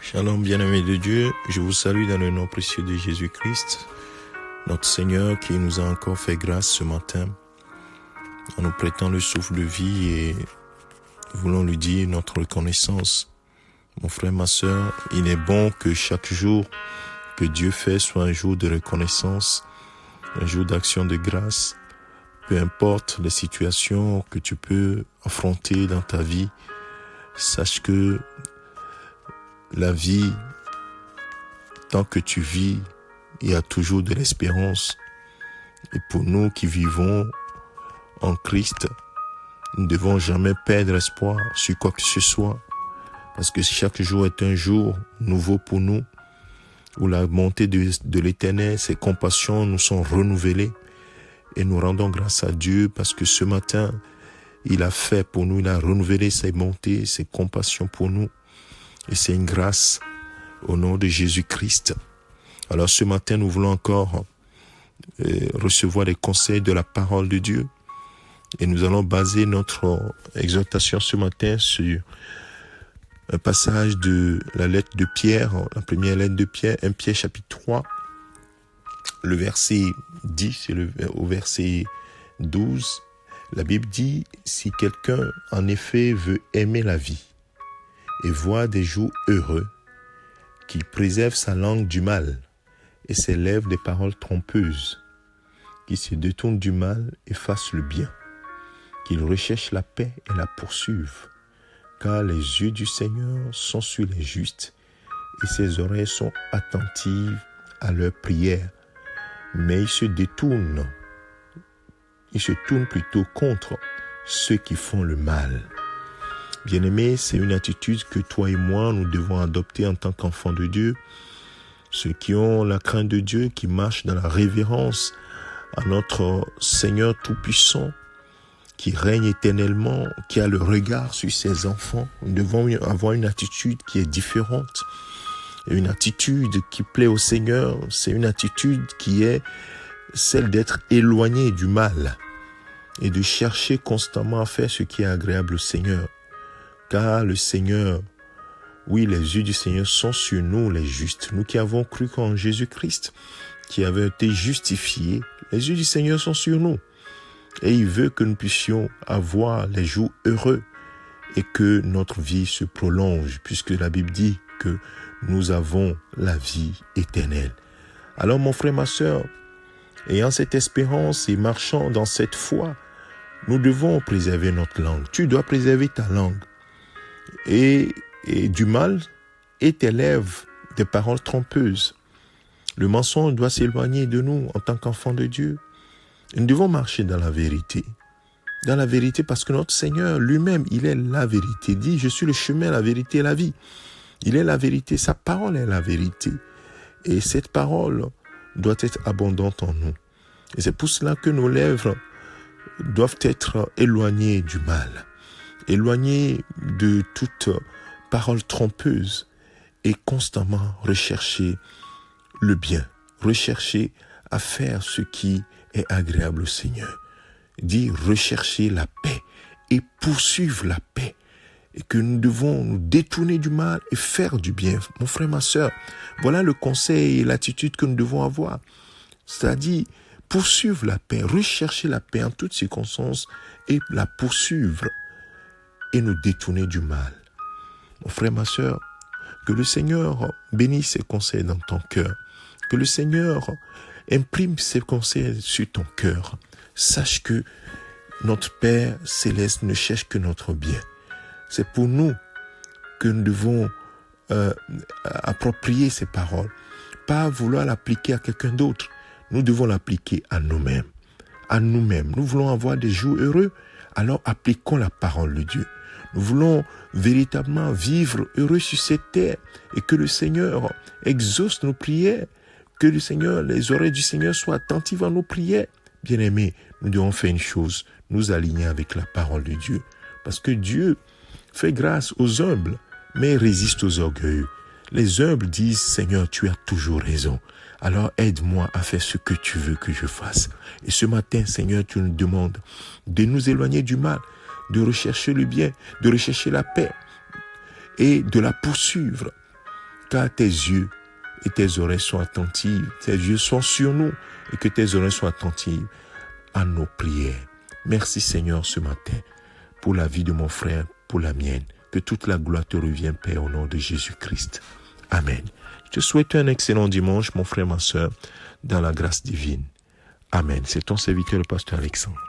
Shalom bien-aimés de Dieu, je vous salue dans le nom précieux de Jésus-Christ, notre Seigneur qui nous a encore fait grâce ce matin en nous prêtant le souffle de vie et nous voulons lui dire notre reconnaissance. Mon frère, ma sœur, il est bon que chaque jour que Dieu fait soit un jour de reconnaissance, un jour d'action de grâce, peu importe les situations que tu peux affronter dans ta vie, sache que la vie, tant que tu vis, il y a toujours de l'espérance. Et pour nous qui vivons en Christ, nous ne devons jamais perdre espoir sur quoi que ce soit. Parce que chaque jour est un jour nouveau pour nous, où la bonté de l'Éternel, ses compassions nous sont renouvelées. Et nous rendons grâce à Dieu parce que ce matin, il a fait pour nous, il a renouvelé ses bontés, ses compassions pour nous. Et c'est une grâce au nom de Jésus-Christ. Alors ce matin, nous voulons encore recevoir les conseils de la parole de Dieu. Et nous allons baser notre exhortation ce matin sur un passage de la lettre de Pierre, la première lettre de Pierre, 1 Pierre chapitre 3, le verset 10 au verset 12. La Bible dit, si quelqu'un en effet veut aimer la vie, et voir des jours heureux, qu'il préserve sa langue du mal et ses lèvres des paroles trompeuses, qu'il se détourne du mal et fasse le bien, qu'il recherche la paix et la poursuive, car les yeux du Seigneur sont sur les justes et ses oreilles sont attentives à leurs prières, mais il se tourne plutôt contre ceux qui font le mal. Bien-aimés, c'est une attitude que toi et moi, nous devons adopter en tant qu'enfants de Dieu. Ceux qui ont la crainte de Dieu, qui marchent dans la révérence à notre Seigneur Tout-Puissant, qui règne éternellement, qui a le regard sur ses enfants. Nous devons avoir une attitude qui est différente. Et une attitude qui plaît au Seigneur, c'est une attitude qui est celle d'être éloigné du mal et de chercher constamment à faire ce qui est agréable au Seigneur. Car le Seigneur, oui, les yeux du Seigneur sont sur nous, les justes. Nous qui avons cru en Jésus-Christ, qui avons été justifiés, les yeux du Seigneur sont sur nous. Et il veut que nous puissions avoir les jours heureux et que notre vie se prolonge, puisque la Bible dit que nous avons la vie éternelle. Alors mon frère, ma sœur, ayant cette espérance et marchant dans cette foi, nous devons préserver notre langue. Tu dois préserver ta langue. Et du mal et tes lèvres des paroles trompeuses. Le mensonge doit s'éloigner de nous en tant qu'enfants de Dieu. Nous devons marcher dans la vérité. Dans la vérité parce que notre Seigneur lui-même, il est la vérité. Il dit, je suis le chemin, la vérité et la vie. Il est la vérité, sa parole est la vérité. Et cette parole doit être abondante en nous. Et c'est pour cela que nos lèvres doivent être éloignées du mal. Éloigné de toute parole trompeuse et constamment rechercher le bien, rechercher à faire ce qui est agréable au Seigneur. Dire rechercher la paix et poursuivre la paix et que nous devons nous détourner du mal et faire du bien. Mon frère, ma sœur, voilà le conseil et l'attitude que nous devons avoir. C'est-à-dire poursuivre la paix, rechercher la paix en toutes circonstances et la poursuivre et nous détourner du mal. Mon frère, ma sœur, que le Seigneur bénisse ses conseils dans ton cœur. Que le Seigneur imprime ses conseils sur ton cœur. Sache que notre Père céleste ne cherche que notre bien. C'est pour nous que nous devons approprier ces paroles. Pas vouloir l'appliquer à quelqu'un d'autre. Nous devons l'appliquer à nous-mêmes. À nous-mêmes. Nous voulons avoir des jours heureux. Alors appliquons la parole de Dieu. Nous voulons véritablement vivre heureux sur cette terre et que le Seigneur exauce nos prières, que le Seigneur, les oreilles du Seigneur soient attentives à nos prières. Bien-aimés, nous devons faire une chose, nous aligner avec la parole de Dieu. Parce que Dieu fait grâce aux humbles, mais résiste aux orgueilleux. Les humbles disent, Seigneur, tu as toujours raison. Alors aide-moi à faire ce que tu veux que je fasse. Et ce matin, Seigneur, tu nous demandes de nous éloigner du mal, de rechercher le bien, de rechercher la paix et de la poursuivre. car tes yeux et tes oreilles sont attentives, tes yeux sont sur nous et que tes oreilles sont attentives à nos prières. Merci Seigneur ce matin pour la vie de mon frère, pour la mienne. Que toute la gloire te revienne, Père, au nom de Jésus-Christ. Amen. Je te souhaite un excellent dimanche, mon frère, ma soeur, dans la grâce divine. Amen. C'est ton serviteur, le pasteur Alexandre.